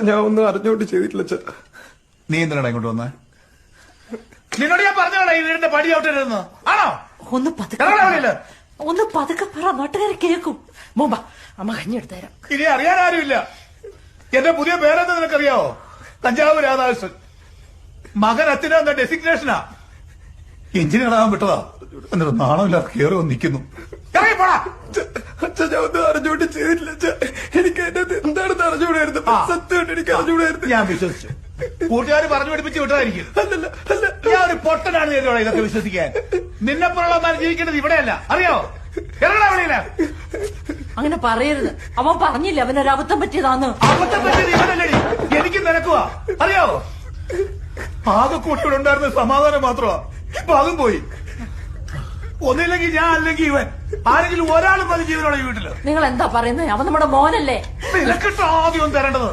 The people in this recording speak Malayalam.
ഞാൻ ഒന്നും അറിഞ്ഞോണ്ട് ചെയ്തിട്ടില്ല അച്ഛാ. നീ എന്തിനാണ് ഇങ്ങോട്ട് വന്നേ? നിന്നോട് ഞാൻ പറഞ്ഞോടാ ഈ വീടിന്റെ പടി ഔട്ടിരുന്നു ആണോ? ഒന്ന് പതുക്കെ പറ, നാട്ടുകാരെ കേൾക്കും. ബോംബ അമ്മ കഞ്ഞെടുത്തു തരാം. ഇനി അറിയാൻ ആരുമില്ല. എന്റെ പുതിയ പേരെന്താ നിനക്കറിയാവോ? കഞ്ചാവ് രാധാകൃഷ്ണൻ. മകൻ അച്ഛനെന്ന ഡെസിഗ്നേഷനാ. എഞ്ചിനീയർ ആവാൻ വിട്ടതാ. എന്നിട്ട് നാണമില്ലാതെ കയറി വന്ന് നിൽക്കുന്നു. ഇറങ്ങി പോടാ. അച്ഛാ ഞാൻ ഒന്നും അറിഞ്ഞോണ്ട് ചെയ്തിട്ടില്ല അച്ഛാ. എനിക്ക് അതിനകത്ത് എന്താണെന്ന് അറിഞ്ഞുകൂടായിരുന്നു. സത്യമായിട്ട് എനിക്ക് അറിഞ്ഞുകൂടായിരുന്നു. ഞാൻ വിശ്വസിച്ചു. കൂട്ടുകാർ പറഞ്ഞു പഠിപ്പിച്ച് വിട്ടതായിരിക്കും. അല്ലല്ല അല്ല, ഞാൻ ഒരു പൊട്ടനാണ് ചെയ്തോളാം ഇതൊക്കെ വിശ്വസിക്കാൻ. നിന്നെപ്പോലുള്ളമാർ ജീവിക്കേണ്ടത് ഇവിടെയല്ല, അറിയോ? ഇറങ്ങടാ വെളിയില. അങ്ങനെ പറയരുത്. അവൻ പറഞ്ഞില്ല അവനൊരു അബദ്ധം പറ്റിയതാന്ന്. അബദ്ധം പറ്റിയത് ഇവനല്ലടി, എനിക്ക് നിനക്കുവാ, അറിയാവോ? ആകെ കൂട്ടിവിടെ ഉണ്ടായിരുന്ന സമാധാനം മാത്രമാ. ഇപ്പൊ അതും പോയി. ഒന്നില്ലെങ്കിൽ ഞാൻ, അല്ലെങ്കിൽ ഇവൻ, ആരെങ്കിലും ഒരാളും മതി ജീവനോടെ ഈ വീട്ടില്. നിങ്ങൾ എന്താ പറയുന്നത്? അവൻ നമ്മുടെ മോനല്ലേ? നിനക്കിട്ട് ആദ്യം തരേണ്ടത്